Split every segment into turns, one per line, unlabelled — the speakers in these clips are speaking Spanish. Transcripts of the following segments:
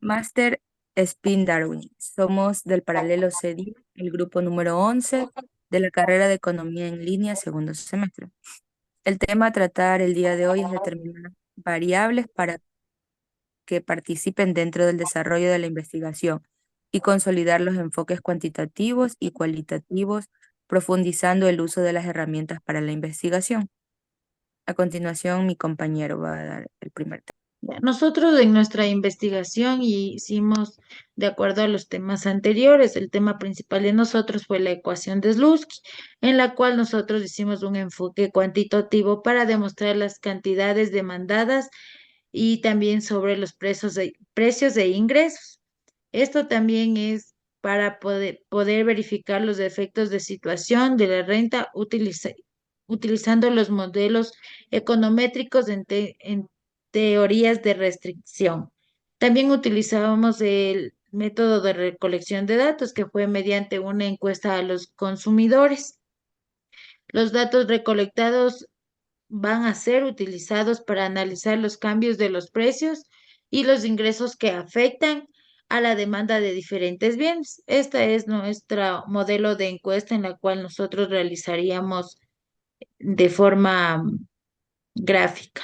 Máster Spin Darwin. Somos del paralelo C10, el grupo número 11 de la carrera de Economía en línea, segundo semestre. El tema a tratar el día de hoy es determinar variables para que participen dentro del desarrollo de la investigación y consolidar los enfoques cuantitativos y cualitativos, profundizando el uso de las herramientas para la investigación. A continuación, mi compañero va a dar el primer tema.
Ya, nosotros en nuestra investigación hicimos de acuerdo a los temas anteriores. El tema principal de nosotros fue la ecuación de Slutsky, en la cual nosotros hicimos un enfoque cuantitativo para demostrar las cantidades demandadas y también sobre los precios de ingresos. Esto también es para poder verificar los efectos de situación de la renta utilizando los modelos econométricos en teorías de restricción. También utilizábamos el método de recolección de datos, que fue mediante una encuesta a los consumidores. Los datos recolectados van a ser utilizados para analizar los cambios de los precios y los ingresos que afectan a la demanda de diferentes bienes. Este es nuestro modelo de encuesta en la cual nosotros realizaríamos de forma gráfica.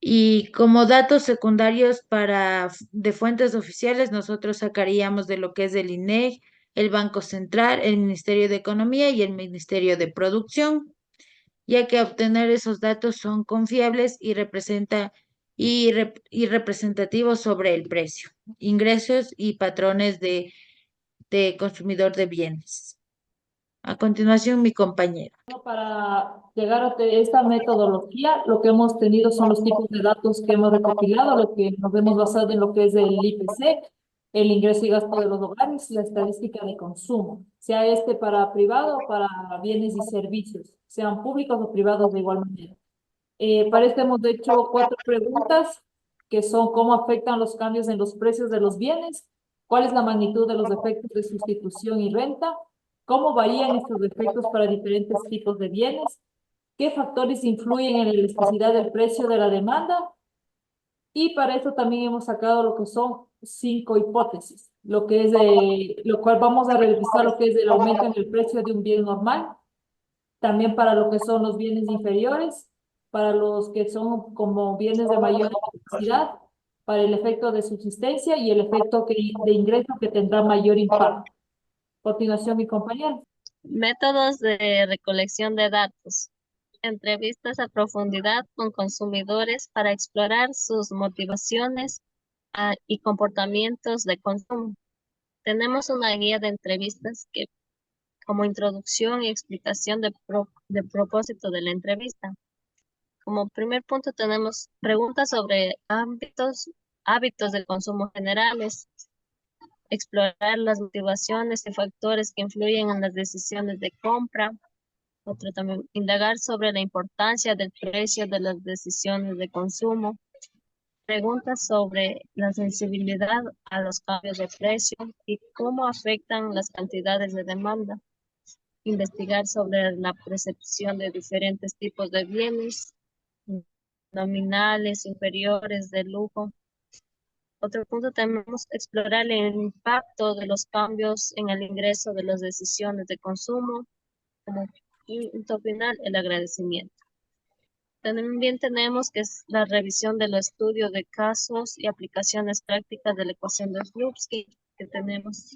Y como datos secundarios de fuentes oficiales, nosotros sacaríamos de lo que es el INEGI, el Banco Central, el Ministerio de Economía y el Ministerio de Producción, ya que obtener esos datos son confiables y representativos sobre el precio, ingresos y patrones de consumidor de bienes. A continuación, mi compañero.
Para llegar a esta metodología, lo que hemos tenido son los tipos de datos que hemos recopilado, lo que nos hemos basado en lo que es el IPC, el ingreso y gasto de los hogares, la estadística de consumo, sea este para privado o para bienes y servicios, sean públicos o privados de igual manera. Para esto hemos hecho 4 preguntas, que son cómo afectan los cambios en los precios de los bienes, cuál es la magnitud de los efectos de sustitución y renta, cómo varían estos efectos para diferentes tipos de bienes, qué factores influyen en la elasticidad del precio de la demanda, y para eso también hemos sacado lo que son 5 hipótesis, lo cual vamos a revisar lo que es el aumento en el precio de un bien normal, también para lo que son los bienes inferiores, para los que son como bienes de mayor necesidad, para el efecto de subsistencia y el efecto de ingreso que tendrá mayor impacto. A continuación, mi compañero.
Métodos de recolección de datos. Entrevistas a profundidad con consumidores para explorar sus motivaciones y comportamientos de consumo. Tenemos una guía de entrevistas que como introducción y explicación de propósito de la entrevista. Como primer punto tenemos preguntas sobre hábitos de consumo generales, explorar las motivaciones y factores que influyen en las decisiones de compra. Otro también, indagar sobre la importancia del precio de las decisiones de consumo. Preguntas sobre la sensibilidad a los cambios de precio y cómo afectan las cantidades de demanda. Investigar sobre la percepción de diferentes tipos de bienes, nominales, inferiores, de lujo. Otro punto tenemos explorar el impacto de los cambios en el ingreso de las decisiones de consumo. Como punto final, el agradecimiento. También tenemos que es la revisión del estudio de casos y aplicaciones prácticas de la ecuación de Slutsky, que tenemos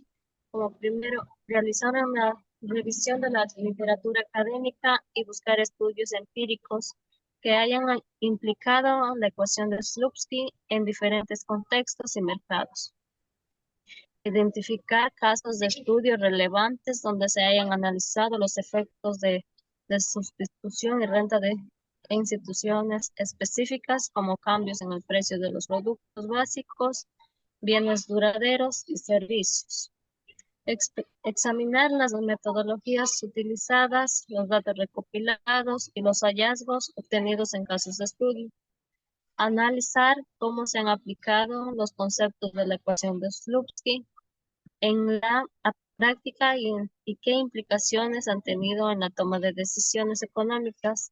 como primero realizar una revisión de la literatura académica y buscar estudios empíricos que hayan implicado la ecuación de Slutsky en diferentes contextos y mercados. Identificar casos de estudio relevantes donde se hayan analizado los efectos de sustitución y renta de instituciones específicas como cambios en el precio de los productos básicos, bienes duraderos y servicios. Examinar las metodologías utilizadas, los datos recopilados y los hallazgos obtenidos en casos de estudio. Analizar cómo se han aplicado los conceptos de la ecuación de Slutsky en la práctica y qué implicaciones han tenido en la toma de decisiones económicas.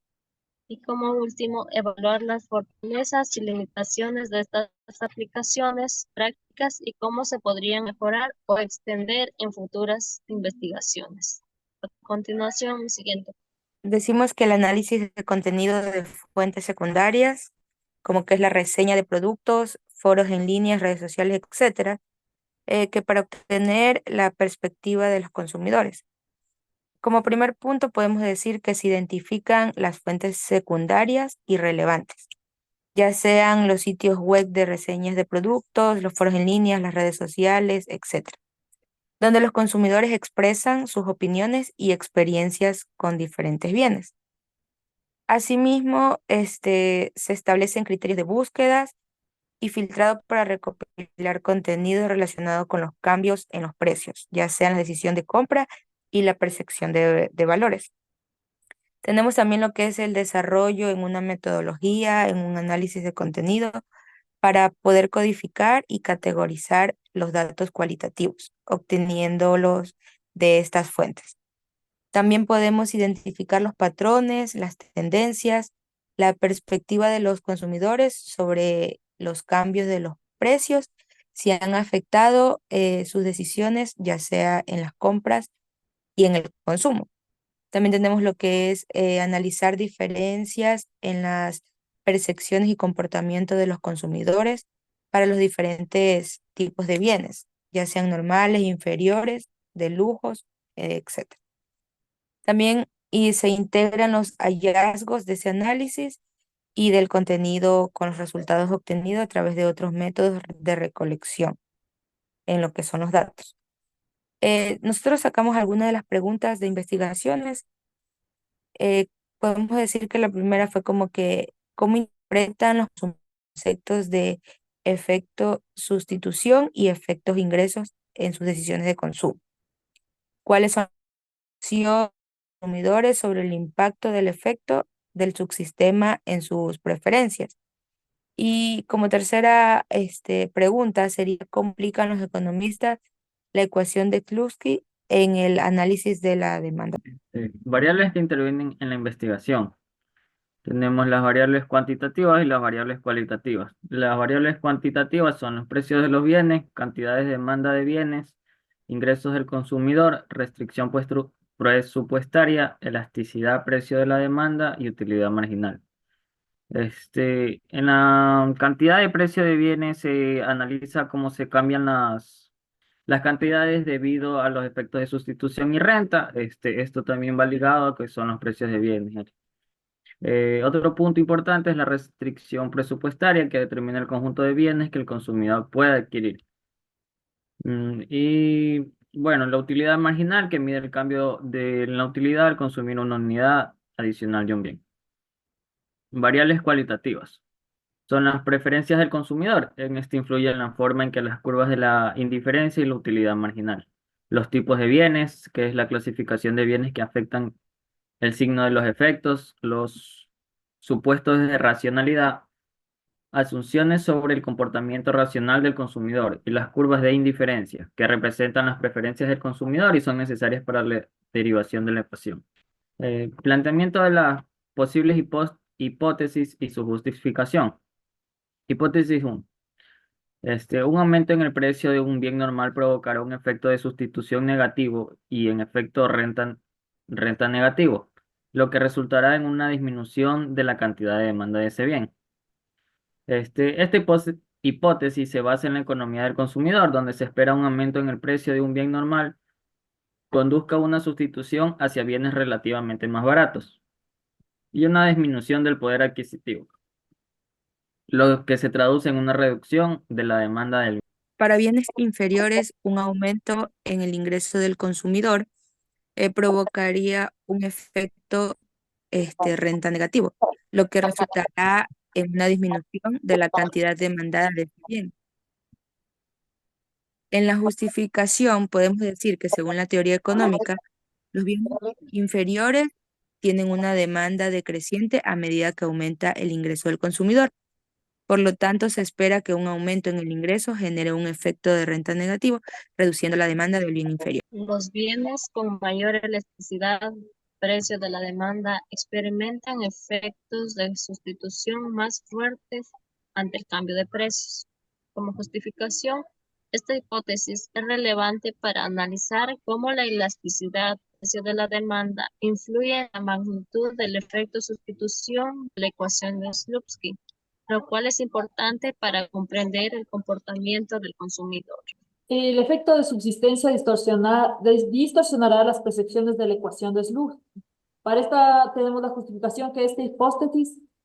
Y como último, evaluar las fortalezas y limitaciones de estas aplicaciones prácticas y cómo se podrían mejorar o extender en futuras investigaciones. A continuación, siguiente.
Decimos que el análisis de contenido de fuentes secundarias, como que es la reseña de productos, foros en línea, redes sociales, etcétera, que para obtener la perspectiva de los consumidores. Como primer punto, podemos decir que se identifican las fuentes secundarias y relevantes, ya sean los sitios web de reseñas de productos, los foros en línea, las redes sociales, etcétera, donde los consumidores expresan sus opiniones y experiencias con diferentes bienes. Asimismo, se establecen criterios de búsquedas y filtrado para recopilar contenido relacionado con los cambios en los precios, ya sea en la decisión de compra y la percepción de valores. Tenemos también lo que es el desarrollo en una metodología, en un análisis de contenido, para poder codificar y categorizar los datos cualitativos, obteniéndolos de estas fuentes. También podemos identificar los patrones, las tendencias, la perspectiva de los consumidores sobre los cambios de los precios, si han afectado sus decisiones, ya sea en las compras y en el consumo. También tenemos lo que es analizar diferencias en las percepciones y comportamiento de los consumidores para los diferentes tipos de bienes, ya sean normales, inferiores, de lujos, etc. También se integran los hallazgos de ese análisis y del contenido con los resultados obtenidos a través de otros métodos de recolección en lo que son los datos. Nosotros sacamos algunas de las preguntas de investigaciones. Podemos decir que la primera fue como que, ¿cómo interpretan los conceptos de efecto sustitución y efectos ingresos en sus decisiones de consumo? ¿Cuáles son los consumidores sobre el impacto del efecto del subsistema en sus preferencias? Y como tercera pregunta sería, ¿cómo aplican los economistas la ecuación de Kluski en el análisis de la demanda?
Variables que intervienen en la investigación. Tenemos las variables cuantitativas y las variables cualitativas. Las variables cuantitativas son los precios de los bienes, cantidades de demanda de bienes, ingresos del consumidor, restricción presupuestaria, elasticidad, precio de la demanda y utilidad marginal. En la cantidad de precio de bienes se analiza cómo se cambian las cantidades debido a los efectos de sustitución y renta. Esto también va ligado a que son los precios de bienes. Otro punto importante es la restricción presupuestaria que determina el conjunto de bienes que el consumidor puede adquirir. Y bueno, la utilidad marginal que mide el cambio de la utilidad al consumir una unidad adicional de un bien. Variables cualitativas. Son las preferencias del consumidor. En esto influye la forma en que las curvas de la indiferencia y la utilidad marginal. Los tipos de bienes, que es la clasificación de bienes que afectan el signo de los efectos, los supuestos de racionalidad, asunciones sobre el comportamiento racional del consumidor y las curvas de indiferencia, que representan las preferencias del consumidor y son necesarias para la derivación de la ecuación. Planteamiento de las posibles hipótesis y su justificación. Hipótesis 1. Un aumento en el precio de un bien normal provocará un efecto de sustitución negativo y en efecto renta negativo, lo que resultará en una disminución de la cantidad de demanda de ese bien. Esta hipótesis se basa en la economía del consumidor, donde se espera un aumento en el precio de un bien normal conduzca a una sustitución hacia bienes relativamente más baratos y una disminución del poder adquisitivo, lo que se traduce en una reducción de la demanda del bien.
Para bienes inferiores, un aumento en el ingreso del consumidor provocaría un efecto renta negativo, lo que resultará en una disminución de la cantidad demandada de ese bien. En la justificación podemos decir que según la teoría económica, los bienes inferiores tienen una demanda decreciente a medida que aumenta el ingreso del consumidor. Por lo tanto, se espera que un aumento en el ingreso genere un efecto de renta negativo, reduciendo la demanda del bien inferior.
Los bienes con mayor elasticidad precio de la demanda experimentan efectos de sustitución más fuertes ante el cambio de precios. Como justificación, esta hipótesis es relevante para analizar cómo la elasticidad del precio de la demanda influye en la magnitud del efecto sustitución de la ecuación de Slutsky, lo cual es importante para comprender el comportamiento del consumidor.
El efecto de subsistencia distorsionará las percepciones de la ecuación de Slutsky. Para esta tenemos la justificación que esta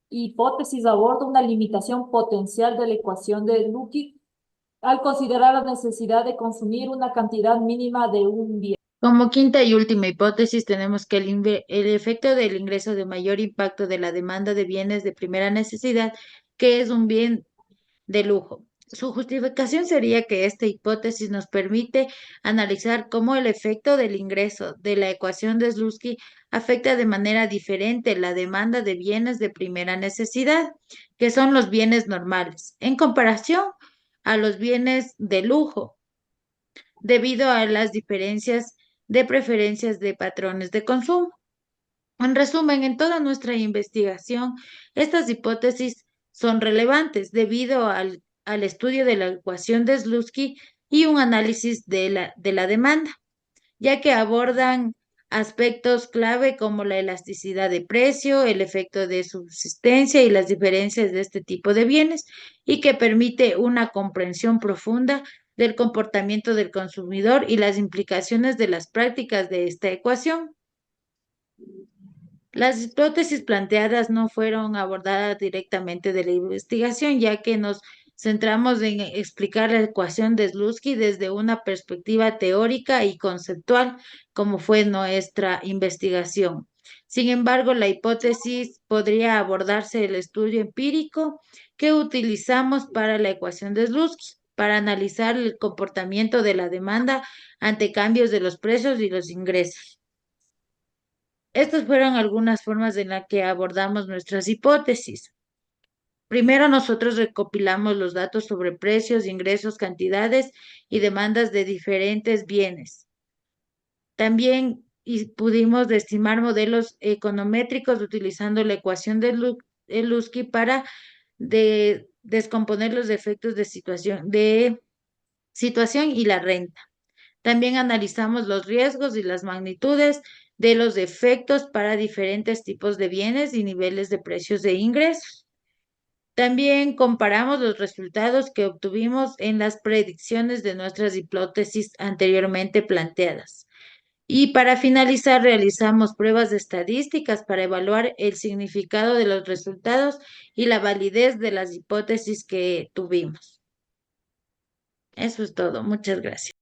hipótesis aborda una limitación potencial de la ecuación de Slutsky al considerar la necesidad de consumir una cantidad mínima de un bien.
Como quinta y última hipótesis, tenemos que el efecto del ingreso de mayor impacto de la demanda de bienes de primera necesidad, que es un bien de lujo. Su justificación sería que esta hipótesis nos permite analizar cómo el efecto del ingreso de la ecuación de Slutsky afecta de manera diferente la demanda de bienes de primera necesidad, que son los bienes normales, en comparación a los bienes de lujo, debido a las diferencias de preferencias de patrones de consumo. En resumen, en toda nuestra investigación, estas hipótesis son relevantes debido al estudio de la ecuación de Slutsky y un análisis de la demanda, ya que abordan aspectos clave como la elasticidad de precio, el efecto de subsistencia y las diferencias de este tipo de bienes, y que permite una comprensión profunda del comportamiento del consumidor y las implicaciones de las prácticas de esta ecuación. Las hipótesis planteadas no fueron abordadas directamente de la investigación, ya que nos centramos en explicar la ecuación de Slutsky desde una perspectiva teórica y conceptual, como fue nuestra investigación. Sin embargo, la hipótesis podría abordarse el estudio empírico que utilizamos para la ecuación de Slutsky, para analizar el comportamiento de la demanda ante cambios de los precios y los ingresos. Estas fueron algunas formas en las que abordamos nuestras hipótesis. Primero, nosotros recopilamos los datos sobre precios, ingresos, cantidades y demandas de diferentes bienes. También pudimos estimar modelos econométricos utilizando la ecuación de Slutsky para descomponer los efectos de situación y la renta. También analizamos los riesgos y las magnitudes de los efectos para diferentes tipos de bienes y niveles de precios de ingresos. También comparamos los resultados que obtuvimos en las predicciones de nuestras hipótesis anteriormente planteadas. Y para finalizar, realizamos pruebas estadísticas para evaluar el significado de los resultados y la validez de las hipótesis que tuvimos. Eso es todo. Muchas gracias.